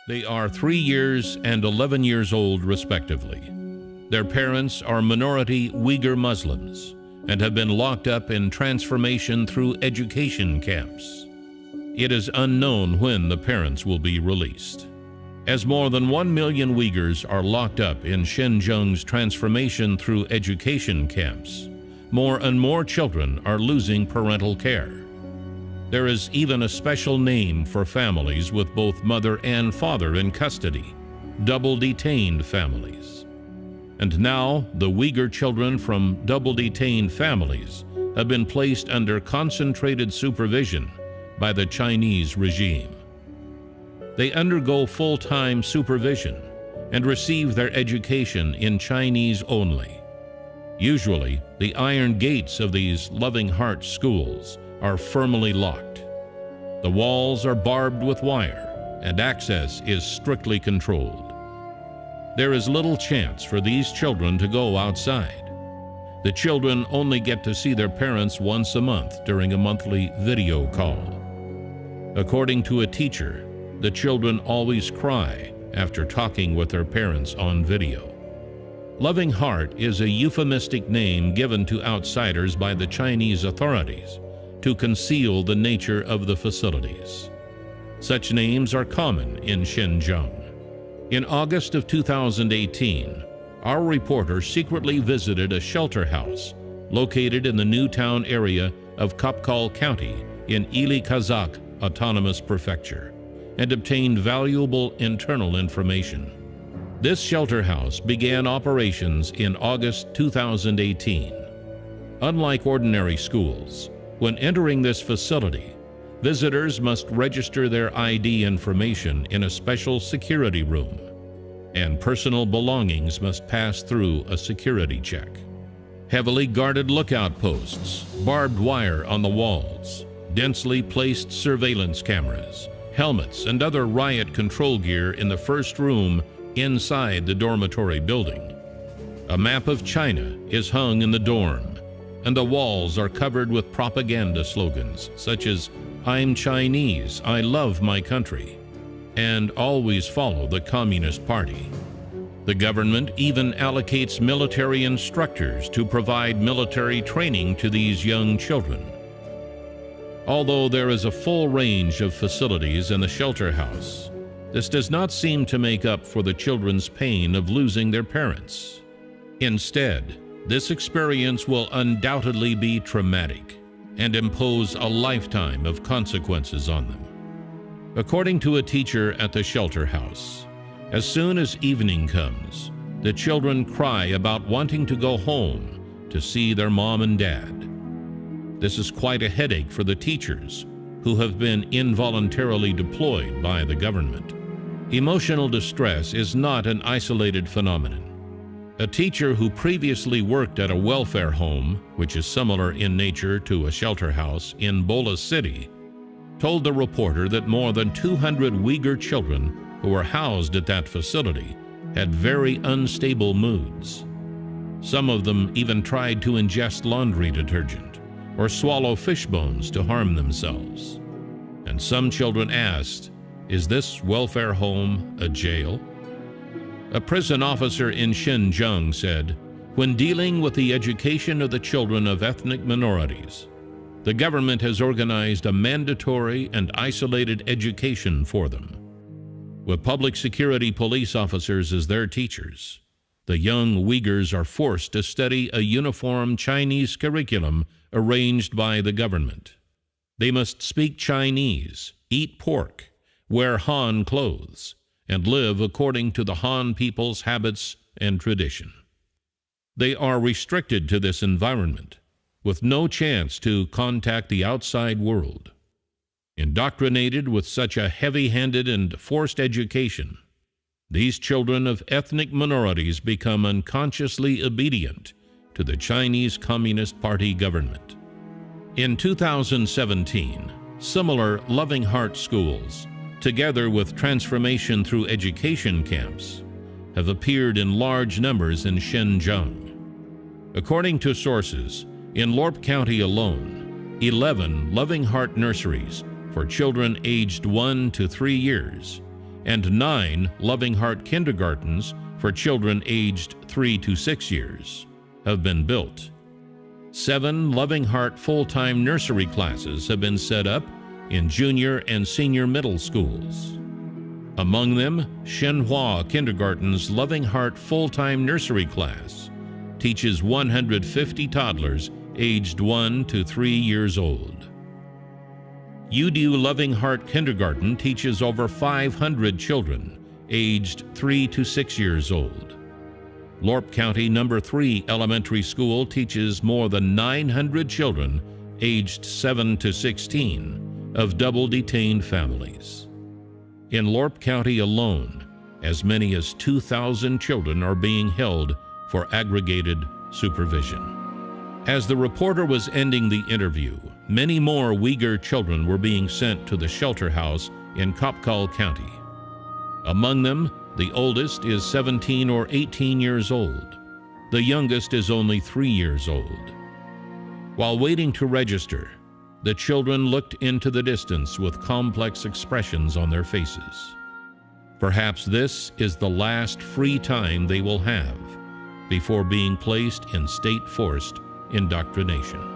They are 3 years and 11 years old, respectively. Their parents are minority Uyghur Muslims and have been locked up in transformation through education camps. It is unknown when the parents will be released. As more than 1 million Uyghurs are locked up in Xinjiang's transformation through education camps, more and more children are losing parental care. There is even a special name for families with both mother and father in custody, double detained families. And now, the Uyghur children from double detained families have been placed under concentrated supervision by the Chinese regime. They undergo full-time supervision and receive their education in Chinese only. Usually, the iron gates of these loving heart schools are firmly locked. The walls are barbed with wire, and access is strictly controlled. There is little chance for these children to go outside. The children only get to see their parents once a month during a monthly video call. According to a teacher, the children always cry after talking with their parents on video. Loving Heart is a euphemistic name given to outsiders by the Chinese authorities to conceal the nature of the facilities. Such names are common in Xinjiang. In August of 2018, our reporter secretly visited a shelter house located in the Newtown area of Kapkal County in Ili Kazakh Autonomous Prefecture and obtained valuable internal information. This shelter house began operations in August 2018. Unlike ordinary schools, when entering this facility, visitors must register their ID information in a special security room, and personal belongings must pass through a security check. Heavily guarded lookout posts, barbed wire on the walls, densely placed surveillance cameras, helmets, and other riot control gear in the first room inside the dormitory building. A map of China is hung in the dorm, and the walls are covered with propaganda slogans such as "I'm Chinese, I love my country," and "always follow the Communist Party." The government even allocates military instructors to provide military training to these young children. Although there is a full range of facilities in the shelter house, this does not seem to make up for the children's pain of losing their parents. Instead, this experience will undoubtedly be traumatic and impose a lifetime of consequences on them. According to a teacher at the shelter house, as soon as evening comes, the children cry about wanting to go home to see their mom and dad. This is quite a headache for the teachers who have been involuntarily deployed by the government. Emotional distress is not an isolated phenomenon. A teacher who previously worked at a welfare home, which is similar in nature to a shelter house in Bola City, told the reporter that more than 200 Uyghur children who were housed at that facility had very unstable moods. Some of them even tried to ingest laundry detergent or swallow fish bones to harm themselves. And some children asked, "Is this welfare home a jail?" A prison officer in Xinjiang said, "When dealing with the education of the children of ethnic minorities, the government has organized a mandatory and isolated education for them. With public security police officers as their teachers, the young Uyghurs are forced to study a uniform Chinese curriculum arranged by the government. They must speak Chinese, eat pork, wear Han clothes, and live according to the Han people's habits and tradition. They are restricted to this environment, with no chance to contact the outside world. Indoctrinated with such a heavy-handed and forced education, these children of ethnic minorities become unconsciously obedient to the Chinese Communist Party government." In 2017, similar Loving Heart schools, together with transformation through education camps, have appeared in large numbers in Xinjiang. According to sources, in Lorp County alone, 11 Loving Heart nurseries for children aged 1 to 3 years and 9 Loving Heart kindergartens for children aged 3 to 6 years have been built. 7 Loving Heart full-time nursery classes have been set up in junior and senior middle schools. Among them, Shenhua Kindergarten's Loving Heart full-time nursery class teaches 150 toddlers aged 1 to 3 years old. Yudu Loving Heart Kindergarten teaches over 500 children aged 3 to 6 years old. Lorp County No. 3 Elementary School teaches more than 900 children aged 7 to 16 of double-detained families. In Lorp County alone, as many as 2,000 children are being held for aggregated supervision. As the reporter was ending the interview, many more Uyghur children were being sent to the shelter house in Kapkal County. Among them, the oldest is 17 or 18 years old. The youngest is only 3 years old. While waiting to register, the children looked into the distance with complex expressions on their faces. Perhaps this is the last free time they will have before being placed in state-forced indoctrination.